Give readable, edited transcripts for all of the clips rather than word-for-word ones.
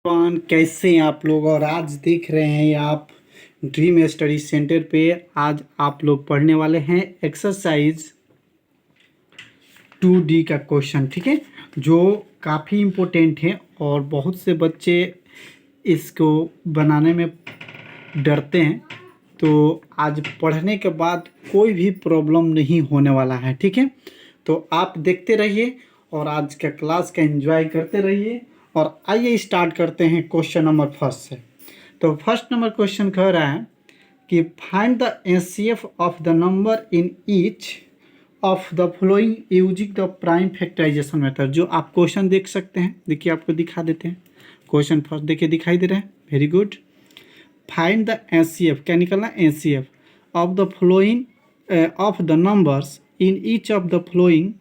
कैसे हैं आप लोग। और आज देख रहे हैं आप ड्रीम स्टडी सेंटर पे। आज आप लोग पढ़ने वाले हैं एक्सरसाइज 2D का क्वेश्चन, ठीक है, जो काफ़ी इम्पोर्टेंट है और बहुत से बच्चे इसको बनाने में डरते हैं। तो आज पढ़ने के बाद कोई भी प्रॉब्लम नहीं होने वाला है, ठीक है। तो आप देखते रहिए और आज का क्लास का एंजॉय करते रहिए। और आइए स्टार्ट करते हैं क्वेश्चन नंबर फर्स्ट से। तो फर्स्ट नंबर क्वेश्चन कह रहा है कि find the HCF of the number in each of the following using the prime factorisation method. जो आप क्वेश्चन देख सकते हैं, देखिए आपको दिखा देते हैं। क्वेश्चन फर्स्ट देखिए दिखाई दे रहा है, very good. Find the HCF, क्या निकलना, HCF of the following of the numbers in each of the following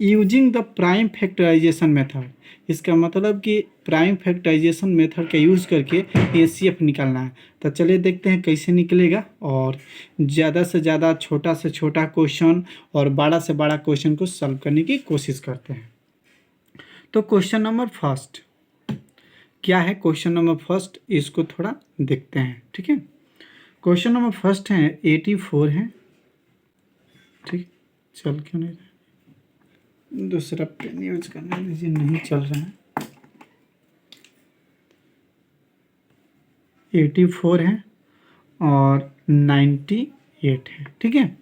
using the prime factorisation method. इसका मतलब कि प्राइम फैक्टराइजेशन मेथड का यूज़ करके एचसीएफ निकालना है। तो चलिए देखते हैं कैसे निकलेगा और ज़्यादा से ज़्यादा छोटा से छोटा क्वेश्चन और बड़ा से बड़ा क्वेश्चन को सॉल्व करने की कोशिश करते हैं। तो क्वेश्चन नंबर फर्स्ट क्या है, क्वेश्चन नंबर फर्स्ट इसको थोड़ा देखते हैं, ठीक है। क्वेश्चन नंबर फर्स्ट है 84 है, ठीक। चल क्यों नहीं रहा, दूसरा पेन यूज करने दीजिए, नहीं चल रहा है। 84 है और 98 है, ठीक है।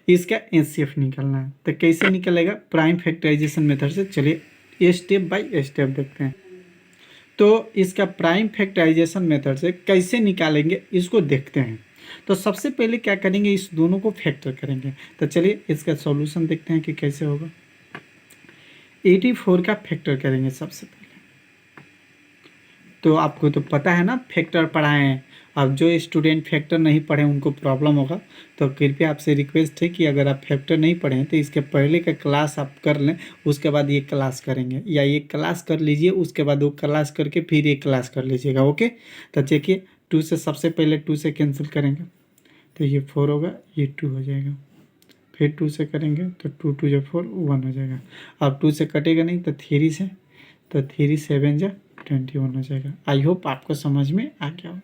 इसका एचसीएफ निकालना है। तो कैसे निकलेगा, प्राइम फैक्टराइजेशन मेथड से। चलिए स्टेप बाय स्टेप देखते हैं। तो इसका प्राइम फैक्टराइजेशन मेथड से कैसे निकालेंगे इसको देखते हैं। तो सबसे पहले क्या करेंगे, इस दोनों को फैक्टर करेंगे। तो चलिए इसका सॉल्यूशन देखते हैं कि कैसे होगा। 84 का फैक्टर करेंगे सबसे पहले। तो आपको तो पता है ना, फैक्टर पढ़ाए हैं। अब जो स्टूडेंट फैक्टर नहीं पढ़े उनको प्रॉब्लम होगा, तो कृपया आपसे रिक्वेस्ट है कि अगर आप फैक्टर नहीं पढ़े हैं तो इसके पहले का क्लास आप कर लें, उसके बाद ये क्लास करेंगे, या ये क्लास कर लीजिए उसके बाद वो क्लास करके फिर ये क्लास कर लीजिएगा, ओके। तो देखिए 2 से सबसे पहले 2 से कैंसिल करेंगे तो ये 4 होगा, ये 2 हो जाएगा। फिर 2 से करेंगे तो 2 2 जो 4 1 हो जाएगा। अब 2 से कटेगा नहीं तो 3 से, तो 3 7 जा 21 हो जाएगा। आई होप आपको समझ में आ गया हो।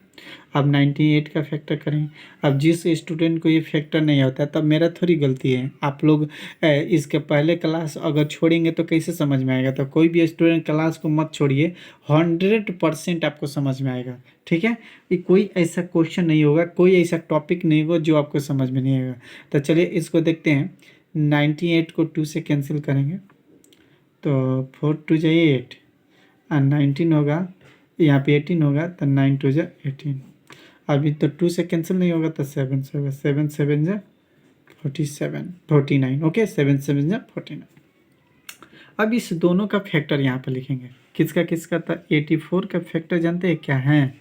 अब 98 का फैक्टर करेंगे। अब जिस स्टूडेंट को ये फैक्टर नहीं होता तब मेरा थोड़ी गलती है। आप लोग इसके पहले क्लास अगर छोड़ेंगे तो कैसे समझ में आएगा। तो कोई भी स्टूडेंट क्लास को मत छोड़िए, 100% आपको समझ में आएगा, ठीक है। ये कोई ऐसा क्वेश्चन नहीं होगा, कोई ऐसा टॉपिक नहीं होगा जो आपको समझ में नहीं आएगा। तो चलिए इसको देखते हैं। 98 को 2 से कैंसिल करेंगे तो 4 2 जाइए 8 और 19 होगा, यहाँ पे 18 होगा तो 9 2 जा 18। अभी तो 2 से कैंसिल नहीं होगा तो 7 से होगा, 7 7 जा 49, ओके। 7 7 जा 49। अब इस दोनों का फैक्टर यहाँ पे लिखेंगे। किसका किसका था, 84 का फैक्टर जानते हैं क्या है,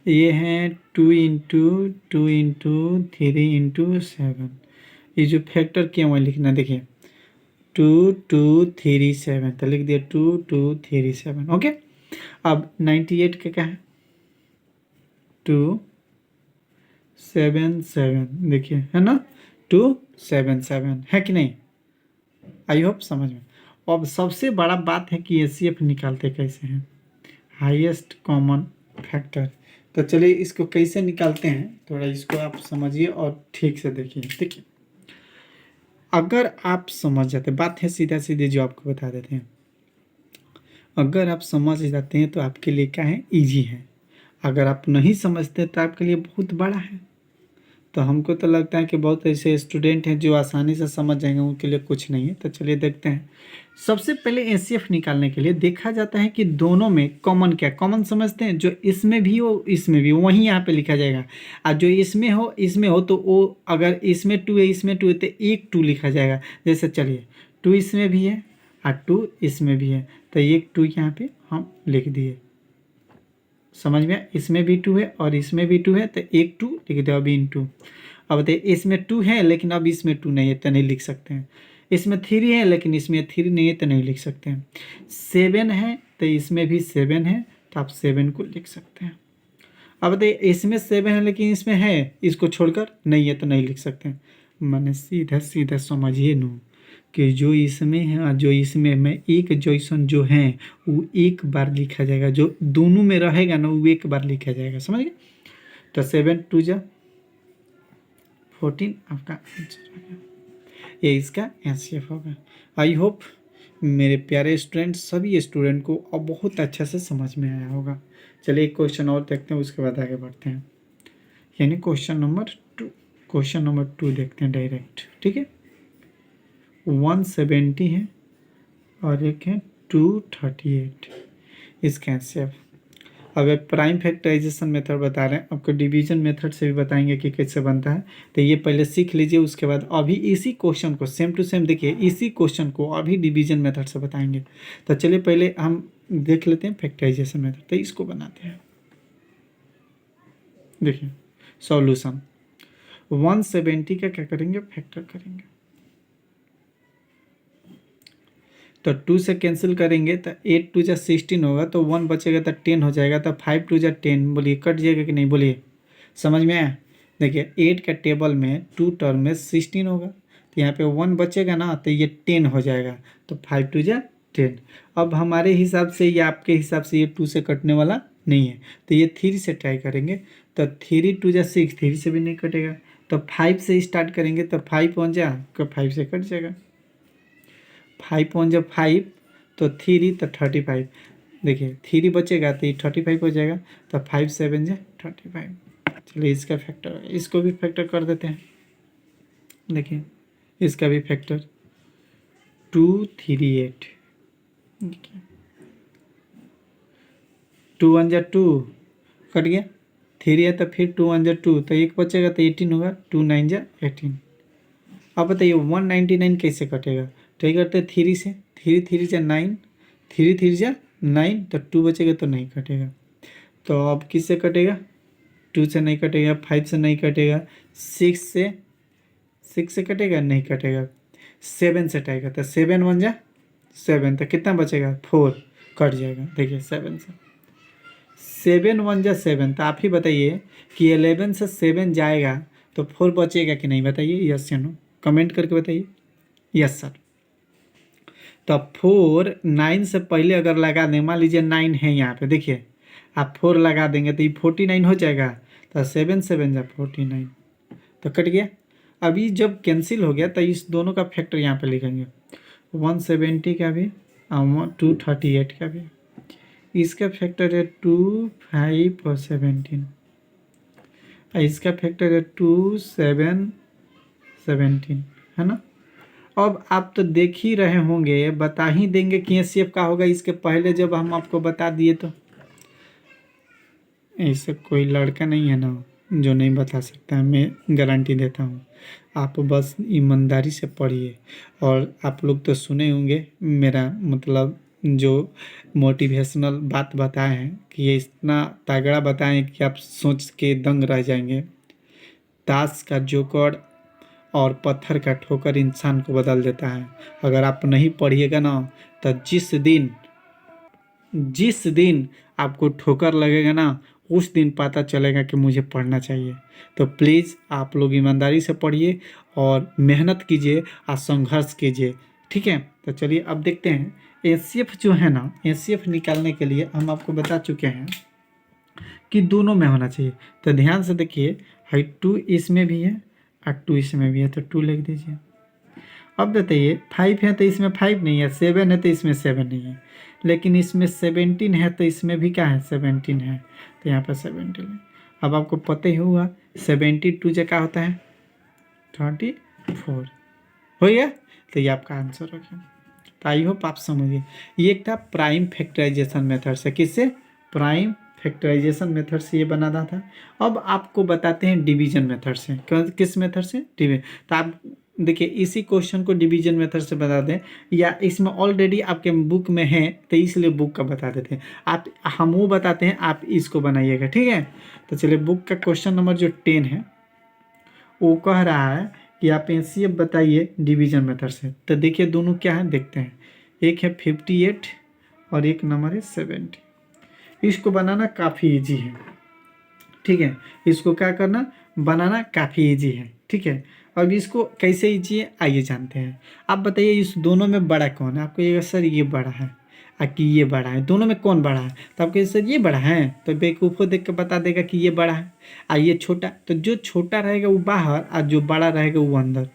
ये है 2 × 2 × 3 × 7। ये जो फैक्टर किया वही लिखना, देखिए 2 2 3 7, तो लिख दिया 2 2 3 7, ओके। अब 98 का क्या है, 2 7 7, देखिए है ना, 2 7 7 है कि नहीं। आई होप समझ में। अब सबसे बड़ा बात है कि एचसीएफ निकालते कैसे हैं, हाईएस्ट कॉमन फैक्टर। तो चलिए इसको कैसे निकालते हैं, थोड़ा इसको आप समझिए और ठीक से देखिए। देखिए अगर आप समझ जाते, बात है सीधा सीधे जो आपको बता देते हैं, अगर आप समझ जाते हैं तो आपके लिए क्या है, इजी है। अगर आप नहीं समझते तो आपके लिए बहुत बड़ा है। तो हमको तो लगता है कि बहुत ऐसे स्टूडेंट हैं जो आसानी से समझ जाएंगे, उनके लिए कुछ नहीं है। तो चलिए देखते हैं। सबसे पहले एचसीएफ निकालने के लिए देखा जाता है कि दोनों में कॉमन क्या, कॉमन समझते हैं, जो इसमें भी हो इसमें भी हो वहीं यहाँ पे लिखा जाएगा। और जो इसमें हो तो वो, अगर इसमें 2 है इसमें 2 है तो एक 2 लिखा जाएगा। जैसे चलिए 2 इसमें भी है और 2 इसमें भी है, तो एक 2 यहाँ पे हम लिख दिए। समझ में, इसमें भी 2 है और इसमें भी 2 है तो एक 2 लिख दो अभी इन 2। अब बताइए इसमें 2 है लेकिन अब इसमें 2 नहीं है तो नहीं लिख सकते हैं। इसमें 3 है लेकिन इसमें 3 नहीं है तो नहीं लिख सकते हैं। 7 है तो इसमें भी 7 है तो आप 7 को लिख सकते हैं। अब बताइए इसमें 7 है लेकिन इसमें है, इसको छोड़कर नहीं है तो नहीं लिख सकते हैं। मैंने सीधा सीधा समझिए नू, कि जो इसमें है और जो इसमें में एक जैसन जो है वो एक बार लिखा जाएगा, जो दोनों में रहेगा ना वो एक बार लिखा जाएगा, समझ गए। तो 7 2 जा 14 आपका आंसर हो गया, ये इसका एचसीएफ होगा। आई होप मेरे प्यारे स्टूडेंट, सभी स्टूडेंट को अब बहुत अच्छा से समझ में आया होगा। चलिए एक क्वेश्चन और देखते हैं, उसके बाद आगे बढ़ते हैं, यानी क्वेश्चन नंबर 2। क्वेश्चन नंबर 2 देखते हैं डायरेक्ट, ठीक है। 170 है और एक है 238, इसका एचसीएफ। अगर प्राइम फैक्टराइजेशन मेथड बता रहे हैं, आपको डिवीजन मेथड से भी बताएंगे कि कैसे बनता है, तो ये पहले सीख लीजिए। उसके बाद अभी इसी क्वेश्चन को सेम टू सेम देखिए, इसी क्वेश्चन को अभी डिवीजन मेथड से बताएंगे। तो चलिए पहले हम देख लेते हैं फैक्टराइजेशन मेथड, तो इसको बनाते हैं। देखिए सॉल्यूशन 170 का क्या करेंगे, फैक्टर करेंगे। तो 2 से कैंसिल करेंगे तो 8 2 जा 16 होगा, तो 1 बचेगा तो 10 हो जाएगा, तो 5 2 जा 10, बोलिए कट जाएगा कि नहीं, बोलिए समझ में आया। देखिए 8 का टेबल में 2 टर्म में 16 होगा, तो यहाँ पे 1 बचेगा ना, तो ये 10 हो जाएगा, तो 5 2 जा 10। अब हमारे हिसाब से या आपके हिसाब से ये 2 से कटने वाला नहीं है, तो ये 3 से ट्राई करेंगे, तो 3 2 जा 6, 3 से भी नहीं कटेगा। तो 5 से स्टार्ट करेंगे, तो 5 1 जा 5 से कट जाएगा, 5 1 जब 5 तो 3 तो 35, देखिए 3 बचेगा तो ये 35 हो जाएगा, तो 5 7 जा 35। चलिए इसका फैक्टर, इसको भी फैक्टर कर देते हैं। देखिए इसका भी फैक्टर 238, 2 1 जा 2 कट गया, 3 है तो फिर 2 1 जा 2, तो एक बचेगा तो 18 होगा, 2 9 जा 18। अब बताइए 199 कैसे कटेगा, ट्राई करते हैं 3 से, 3 3 जा 9, 3 3 जा 9, तो 2 बचेगा तो नहीं कटेगा। तो अब किससे कटेगा, 2 से नहीं कटेगा, 5 से नहीं कटेगा, 6 से कटेगा, नहीं कटेगा, 7 से कटेगा, तो 7 1 जा 7, तो कितना बचेगा 4, कट जाएगा। देखिए 7 से 7 1 जा 7, तो आप ही बताइए कि 11 से 7 जाएगा तो 4 बचेगा कि नहीं, बताइए यस या नो, कमेंट करके बताइए। Yes sir. तो 4 9 से पहले अगर लगा दें, मान लीजिए 9 है यहाँ पे, देखिए आप 4 लगा देंगे तो ये 49 हो जाएगा, तो 7 7 जा 49, तो कट गया। अभी जब कैंसिल हो गया तो इस दोनों का फैक्टर यहाँ पे लिखेंगे, 170 का भी और 238 का भी। इसका फैक्टर है 2 5 और 17, इसका फैक्टर है 2 7 17, है ना। अब आप तो देख ही रहे होंगे, बता ही देंगे कि एचसीएफ का होगा, इसके पहले जब हम आपको बता दिए तो। ऐसा कोई लड़का नहीं है ना जो नहीं बता सकता है, मैं गारंटी देता हूँ। आप बस ईमानदारी से पढ़िए, और आप लोग तो सुने होंगे मेरा मतलब जो मोटिवेशनल बात बताए हैं, कि ये इतना तगड़ा बताएं कि आप सोच के दंग रह जाएंगे। ताश का जोकर और पत्थर का ठोकर इंसान को बदल देता है। अगर आप नहीं पढ़िएगा ना, तो जिस दिन आपको ठोकर लगेगा ना, उस दिन पता चलेगा कि मुझे पढ़ना चाहिए। तो प्लीज़ आप लोग ईमानदारी से पढ़िए और मेहनत कीजिए और संघर्ष कीजिए, ठीक है। तो चलिए अब देखते हैं एचसीएफ जो है ना, एचसीएफ निकालने के लिए हम आपको बता चुके हैं कि दोनों में होना चाहिए। तो ध्यान से देखिए, हाइट 2 इसमें भी है और 2 इसमें भी है, तो 2 लिख दीजिए। अब बताइए 5 है तो इसमें 5 नहीं है, 7 है तो इसमें 7 नहीं है, लेकिन इसमें 17 है तो इसमें भी क्या है 17 है, तो यहाँ पर 17 है। अब आपको पता ही होगा 72 जो क्या होता है 34, हो गया। तो ये आपका आंसर हो गया। तो आई होप आप समझिए, ये एक था प्राइम फैक्टराइजेशन मेथड से, किससे, प्राइम फैक्टराइजेशन मेथड से ये बनाना था। अब आपको बताते हैं डिवीजन मेथड से, किस मेथड से, डिवीजन। तो आप देखिए इसी क्वेश्चन को डिवीजन मेथड से बता दें, या इसमें ऑलरेडी आपके बुक में है तो इसलिए बुक का बता देते हैं। आप हम वो बताते हैं, आप इसको बनाइएगा, ठीक है। तो चलिए बुक का क्वेश्चन नंबर जो 10 है वो कह रहा है कि आप एचसीएफ बताइए डिवीजन मेथड से। तो देखिए दोनों क्या है देखते हैं, एक है 58 और एक नंबर है 70। इसको बनाना काफ़ी इजी है, ठीक है। इसको क्या करना, बनाना काफ़ी इजी है। ठीक है। अब इसको कैसे कीजिए आइए जानते हैं। आप बताइए इस दोनों में बड़ा कौन है? आपको ये सर ये बड़ा है कि ये बड़ा है, दोनों में कौन बड़ा है? तो आपको सर ये बड़ा है, तो बेवकूफ़ों देख के बता देगा कि ये बड़ा है। ये छोटा, तो जो छोटा रहेगा वो बाहर और जो बड़ा रहेगा वो अंदर।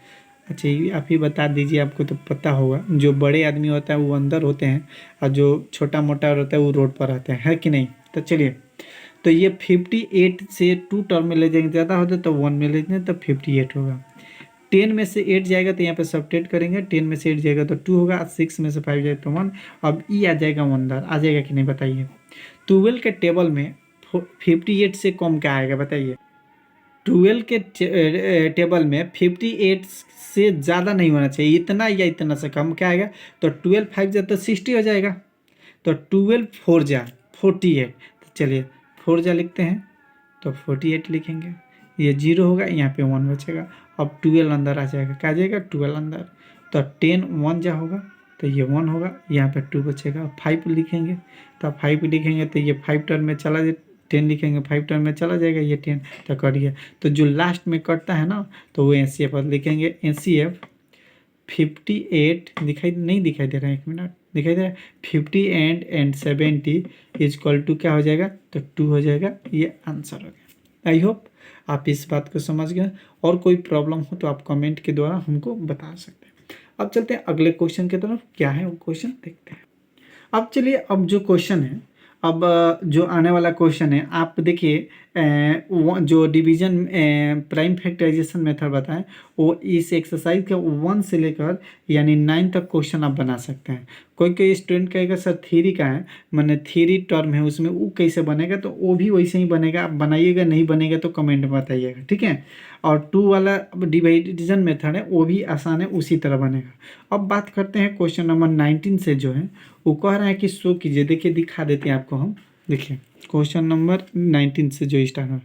अच्छा ये आप ही बता दीजिए, आपको तो पता होगा जो बड़े आदमी होता है वो अंदर होते हैं और जो छोटा मोटा रहता है वो रोड पर रहते हैं, है कि नहीं? तो चलिए, तो ये 58 से 2 टर्म में ले जाएंगे, ज़्यादा होता तो 1 में ले जाएंगे तो 58 होगा। 10 में से 8 जाएगा तो यहाँ पे सब्ट्रैक्ट करेंगे, 10 में से 8 जाएगा तो 2 होगा, 6 में से 5 जाएगा तो 1। अब ई आ जाएगा अंदर, आ जाएगा कि नहीं बताइए? 12 के टेबल में 58 से कम क्या आएगा बताइए? 12 के टेबल में 58 से ज़्यादा नहीं होना चाहिए, इतना या इतना से कम क्या आएगा? तो 12 5 जा तो 60 हो जाएगा, तो 12 4 जा 48। तो चलिए 4 जा लिखते हैं तो 48 लिखेंगे, ये 0 होगा, यहाँ पे 1 बचेगा। अब 12 अंदर आ जाएगा, क्या आ जाएगा? 12 अंदर। तो 10 1 जा होगा तो ये 1 होगा, यहाँ पे 2 बचेगा। 5 लिखेंगे तो 5 लिखेंगे तो ये 5 टर्म में चला जाए, 10 लिखेंगे 5 टर्म में चला जाएगा, ये 10 तो करिए। तो जो लास्ट में कटता है ना तो वो NCF लिखेंगे। NCF 58 दिखाई नहीं दिखाई दे रहा है, 1 मिनट दिखाई दे रहा है। 50 एंड 70 इज इक्वल टू क्या हो जाएगा? तो 2 हो जाएगा, ये आंसर हो गया। आई होप आप इस बात को समझ गए। और कोई प्रॉब्लम हो तो आप कमेंट के द्वारा हमको बता सकते हैं। अब चलते हैं अगले क्वेश्चन की तरफ, क्या है वो क्वेश्चन देखते हैं। अब चलिए, अब जो क्वेश्चन है, अब जो आने वाला क्वेश्चन है, आप देखिए जो डिवीजन प्राइम फैक्टराइजेशन मेथड बताएं वो इस एक्सरसाइज के 1 से लेकर यानी 9 तक क्वेश्चन आप बना सकते हैं। कोई कोई स्टूडेंट कहेगा सर थ्योरी का है, मैंने थ्योरी टर्म है उसमें वो कैसे बनेगा? तो वो भी वैसे ही बनेगा, आप बनाइएगा, नहीं बनेगा तो कमेंट में बताइएगा, ठीक है। और 2 वाला डिवीजन मेथड है वो भी आसान है, उसी तरह बनेगा। अब बात करते हैं क्वेश्चन नंबर 19 से, जो है वो कह रहा है कि शो कीजिए। देखिए दिखा देते हैं आपको हम, देखिए क्वेश्चन नंबर 19 से जो स्टार्ट है,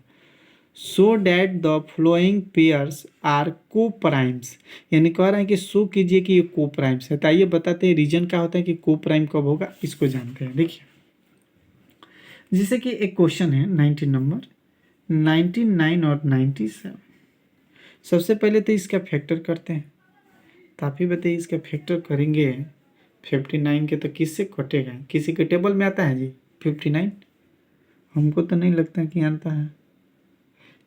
so that the following pairs are coprimes, यानी कह रहे हैं कि शो कीजिए कि ये को प्राइम्स है। तो आइए बताते हैं रीजन क्या होता है कि को प्राइम कब होगा, इसको जानते हैं। देखिए जैसे कि एक क्वेश्चन है 19 नंबर 99 और 97। सबसे पहले तो इसका फैक्टर करते हैं, तो आप ही बताइए इसका फैक्टर करेंगे 59 के तो किससे कटेगा? किसी के टेबल में आता है जी 59? हमको तो नहीं लगता कि आता है।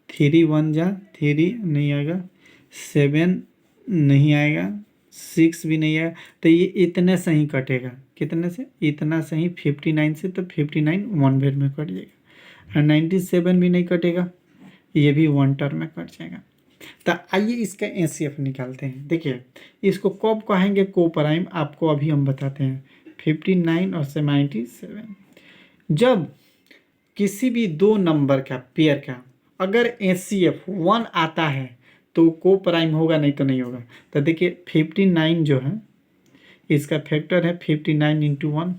3 1 जा 3 नहीं आएगा, 7 नहीं आएगा, 6 भी नहीं आएगा, तो ये इतने से ही कटेगा। कितने से? इतना से ही 59 से, तो 59 1 बेर में कट जाएगा। और 97 भी नहीं कटेगा, ये भी 1 टर्म में कट जाएगा। तो आइए इसका NCF निकालते हैं। देखिए इसको कब कहेंगे को प्राइम, आपको अभी हम बताते हैं। 59 और 77, जब किसी भी 2 नंबर का पेयर का अगर NCF 1 आता है तो को प्राइम होगा, नहीं तो नहीं होगा। तो देखिए 59 जो है इसका फैक्टर है 59 इंटू 1,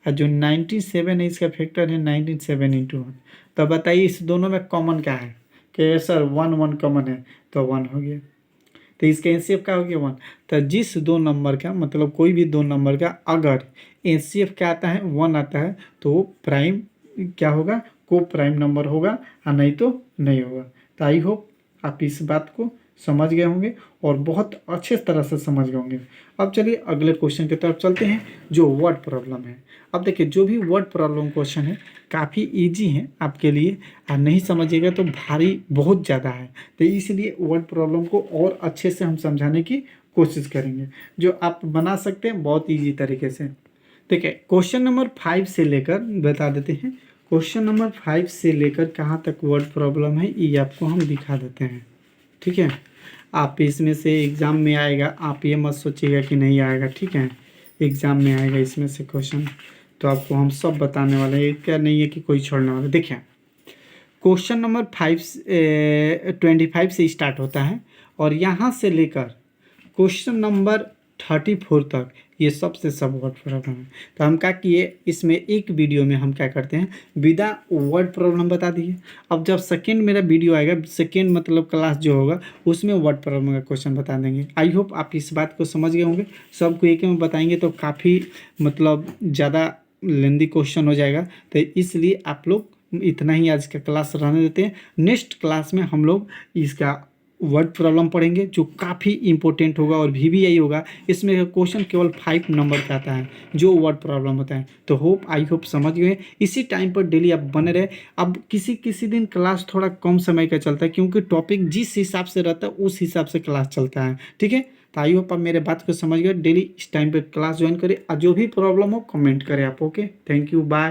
और जो 97 है इसका फैक्टर है 97 इंटू 1। तो बताइए इस दोनों में कॉमन क्या है? कि सर 1 1 कॉमन है, तो 1 हो गया। तो इसका NCF क्या हो गया? 1। तो जिस 2 नंबर का, मतलब कोई भी 2 नंबर का अगर NCF क्या आता है 1 आता है तो वो प्राइम क्या होगा? को प्राइम नंबर होगा, और नहीं तो नहीं होगा। तो आई होप आप इस बात को समझ गए होंगे और बहुत अच्छे तरह से समझ गए होंगे। अब चलिए अगले क्वेश्चन की तरफ चलते हैं, जो वर्ड प्रॉब्लम है। अब देखिए जो भी वर्ड प्रॉब्लम क्वेश्चन है काफ़ी इजी है आपके लिए, और नहीं समझिएगा तो भारी बहुत ज़्यादा है। तो इसलिए वर्ड प्रॉब्लम को और अच्छे से हम समझाने की कोशिश करेंगे, जो आप बना सकते हैं बहुत ईजी तरीके से। देखिए क्वेश्चन नंबर 5 से लेकर बता देते हैं, क्वेश्चन नंबर 5 से लेकर कहाँ तक वर्ड प्रॉब्लम है ये आपको हम दिखा देते हैं, ठीक है। आप इसमें से एग्ज़ाम में आएगा, आप ये मत सोचिएगा कि नहीं आएगा, ठीक है। एग्ज़ाम में आएगा इसमें से क्वेश्चन, तो आपको हम सब बताने वाले हैं, क्या नहीं है कि कोई छोड़ने वाला। देखिए क्वेश्चन नंबर 25 से स्टार्ट होता है और यहाँ से लेकर क्वेश्चन नंबर 34 तक ये सबसे सब वर्ड प्रॉब्लम है। तो हम क्या किए, इसमें एक वीडियो में हम क्या करते हैं विदा वर्ड प्रॉब्लम बता दिए। अब जब सेकेंड मेरा वीडियो आएगा, सेकेंड मतलब क्लास जो होगा उसमें वर्ड प्रॉब्लम का क्वेश्चन बता देंगे। आई होप आप इस बात को समझ गए होंगे। सबको एक में बताएंगे तो काफ़ी मतलब ज़्यादा लेंदी क्वेश्चन हो जाएगा, तो इसलिए आप लोग इतना ही आज का क्लास रहने देते हैं। नेक्स्ट क्लास में हम लोग इसका वर्ड प्रॉब्लम पढ़ेंगे जो काफ़ी इंपॉर्टेंट होगा और VBI होगा। इसमें क्वेश्चन केवल 5 नंबर का आता है जो वर्ड प्रॉब्लम होता है। तो आई होप समझ गए। इसी टाइम पर डेली आप बने रहे। अब किसी किसी दिन क्लास थोड़ा कम समय का चलता है क्योंकि टॉपिक जिस हिसाब से रहता है उस हिसाब से क्लास चलता है, ठीक है। तो आई होप आप मेरे बात को समझ गए। डेली इस टाइम पर क्लास ज्वाइन करें और जो भी प्रॉब्लम हो कमेंट करें आप। Okay, thank you, bye.